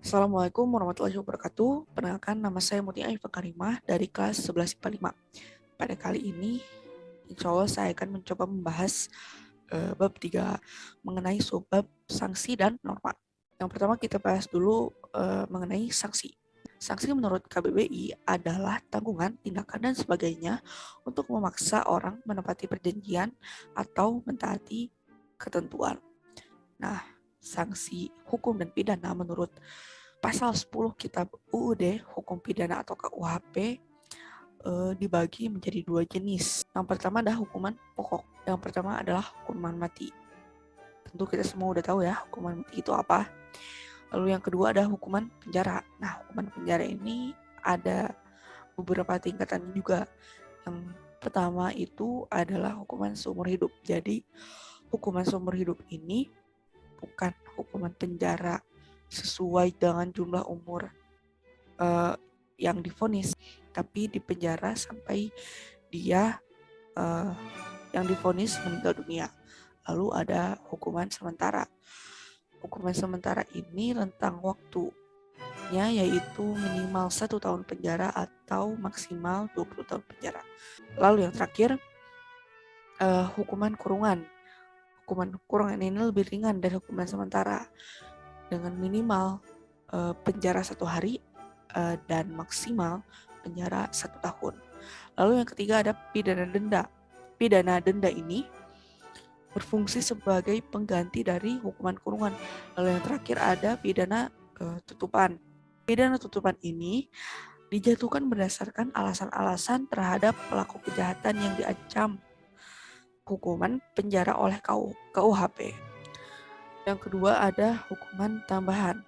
Assalamualaikum warahmatullahi wabarakatuh. Perkenalkan, nama saya Mutia Ifah Karimah dari kelas 11 IPA 5. Pada kali ini, insya Allah saya akan mencoba membahas bab 3 mengenai subbab sanksi dan norma. Yang pertama kita bahas dulu mengenai sanksi. Sanksi menurut KBBI adalah tanggungan, tindakan, dan sebagainya untuk memaksa orang menepati perjanjian atau mentaati ketentuan. Nah, sanksi hukum dan pidana menurut pasal 10 Kitab UUD Hukum Pidana atau KUHP dibagi menjadi dua jenis. Yang pertama adalah hukuman pokok. Yang pertama adalah hukuman mati. Tentu kita semua udah tahu ya hukuman mati itu apa. Lalu yang kedua ada hukuman penjara. Nah, hukuman penjara ini ada beberapa tingkatan juga. Yang pertama itu adalah hukuman seumur hidup. Jadi, hukuman seumur hidup ini bukan hukuman penjara sesuai dengan jumlah umur yang divonis, tapi dipenjara sampai dia yang divonis meninggal dunia. Lalu ada hukuman sementara. Hukuman sementara ini rentang waktunya yaitu minimal 1 tahun penjara atau maksimal 20 tahun penjara. Lalu yang terakhir hukuman kurungan. Hukuman kurungan ini lebih ringan dari hukuman sementara dengan minimal penjara 1 hari dan maksimal penjara 1 tahun. Lalu yang ketiga ada pidana denda. Pidana denda ini berfungsi sebagai pengganti dari hukuman kurungan. Lalu yang terakhir ada pidana tutupan. Pidana tutupan ini dijatuhkan berdasarkan alasan-alasan terhadap pelaku kejahatan yang diancam hukuman penjara oleh KUHP. Yang kedua ada hukuman tambahan.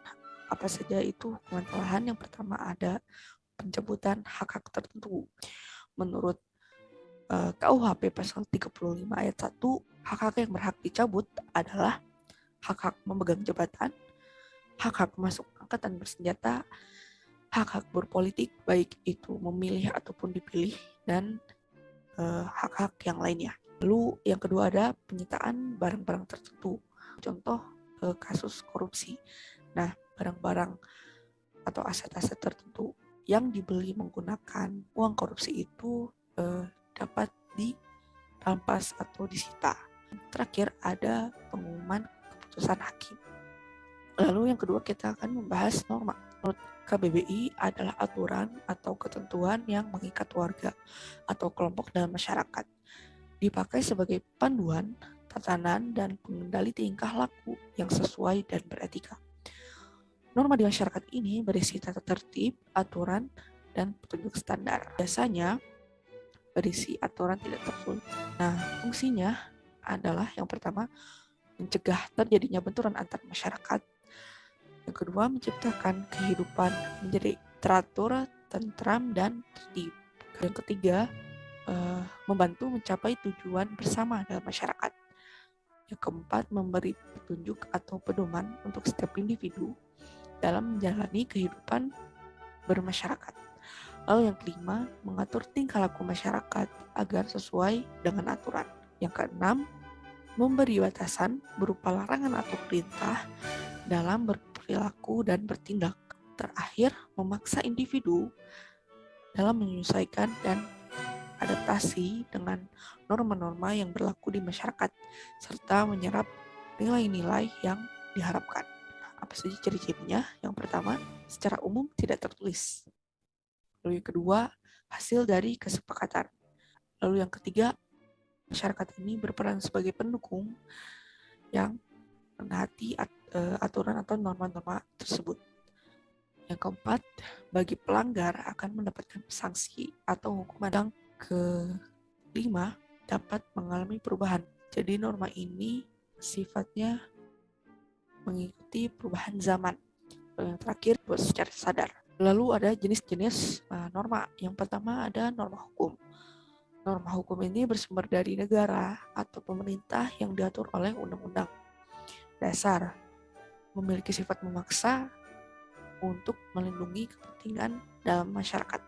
Apa saja itu hukuman tambahan? Yang pertama ada pencabutan hak-hak tertentu. Menurut KUHP pasal 35 ayat 1, hak-hak yang berhak dicabut adalah hak-hak memegang jabatan, hak-hak masuk angkatan bersenjata, hak-hak berpolitik, baik itu memilih ataupun dipilih, dan hak-hak yang lainnya. Lalu yang kedua ada penyitaan barang-barang tertentu. Contoh kasus korupsi. Nah, barang-barang atau aset-aset tertentu yang dibeli menggunakan uang korupsi itu dapat dirampas atau disita. Terakhir ada pengumuman keputusan hakim. Lalu yang kedua kita akan membahas norma. Menurut KBBI adalah aturan atau ketentuan yang mengikat warga atau kelompok dalam masyarakat. Dipakai sebagai panduan, tatanan, dan pengendali tingkah laku yang sesuai dan beretika. Norma di masyarakat ini berisi tata tertib, aturan, dan petunjuk standar. Biasanya berisi aturan tidak tertulis. Nah, fungsinya adalah yang pertama, mencegah terjadinya benturan antar masyarakat. Yang kedua, menciptakan kehidupan menjadi teratur, tentram, dan tertib. Yang ketiga, membantu mencapai tujuan bersama dalam masyarakat. Yang keempat, memberi petunjuk atau pedoman untuk setiap individu dalam menjalani kehidupan bermasyarakat. Lalu yang kelima, mengatur tingkah laku masyarakat agar sesuai dengan aturan. Yang keenam, memberi batasan berupa larangan atau perintah dalam berperilaku dan bertindak. Terakhir, memaksa individu dalam menyesuaikan dan adaptasi dengan norma-norma yang berlaku di masyarakat, serta menyerap nilai-nilai yang diharapkan. Apa saja ciri-cirinya? Yang pertama, secara umum tidak tertulis. Lalu yang kedua, hasil dari kesepakatan. Lalu yang ketiga, masyarakat ini berperan sebagai pendukung yang menaati aturan atau norma-norma tersebut. Yang keempat, bagi pelanggar akan mendapatkan sanksi atau hukuman. Yang kelima, dapat mengalami perubahan. Jadi norma ini sifatnya mengikuti perubahan zaman. Lalu yang terakhir, buat secara sadar. Lalu ada jenis-jenis norma. Yang pertama ada norma hukum. Norma hukum ini bersumber dari negara atau pemerintah yang diatur oleh undang-undang dasar, memiliki sifat memaksa untuk melindungi kepentingan dalam masyarakat.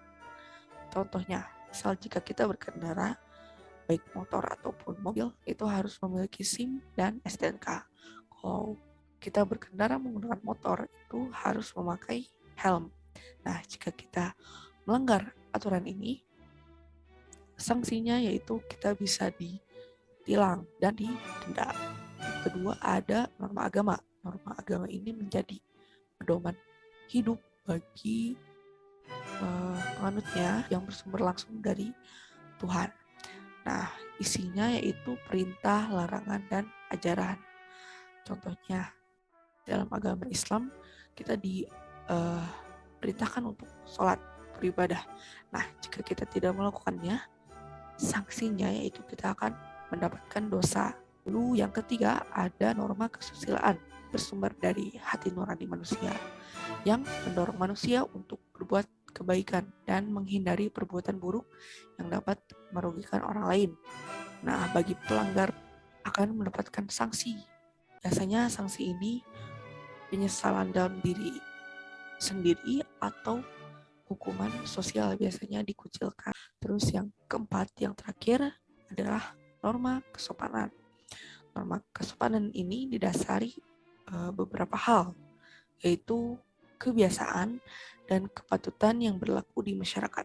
Contohnya, misal jika kita berkendara, baik motor ataupun mobil, itu harus memiliki SIM dan STNK. Kalau kita berkendara menggunakan motor itu harus memakai helm. Nah, jika kita melanggar aturan ini, sanksinya yaitu kita bisa ditilang dan didenda. Kedua, ada norma agama. Norma agama ini menjadi pedoman hidup bagi penganutnya yang bersumber langsung dari Tuhan. Nah, isinya yaitu perintah, larangan, dan ajaran. Contohnya, dalam agama Islam, kita diperintahkan untuk sholat, beribadah. Nah, jika kita tidak melakukannya, sanksinya yaitu kita akan mendapatkan dosa. Lalu yang ketiga, ada norma kesusilaan, bersumber dari hati nurani manusia, yang mendorong manusia untuk berbuat kebaikan dan menghindari perbuatan buruk yang dapat merugikan orang lain. Nah, bagi pelanggar akan mendapatkan sanksi. Biasanya sanksi ini penyesalan dalam diri sendiri atau hukuman sosial biasanya dikucilkan. Terus yang keempat, yang terakhir adalah norma kesopanan. Norma kesopanan ini didasari beberapa hal, yaitu kebiasaan dan kepatutan yang berlaku di masyarakat.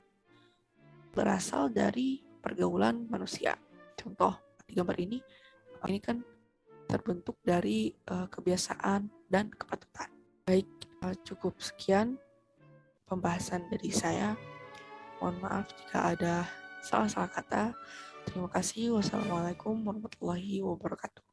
Berasal dari pergaulan manusia. Contoh di gambar ini kan terbentuk dari kebiasaan dan kepatutan. Baik, cukup sekian pembahasan dari saya. Mohon maaf jika ada salah-salah kata. Terima kasih. Wassalamualaikum warahmatullahi wabarakatuh.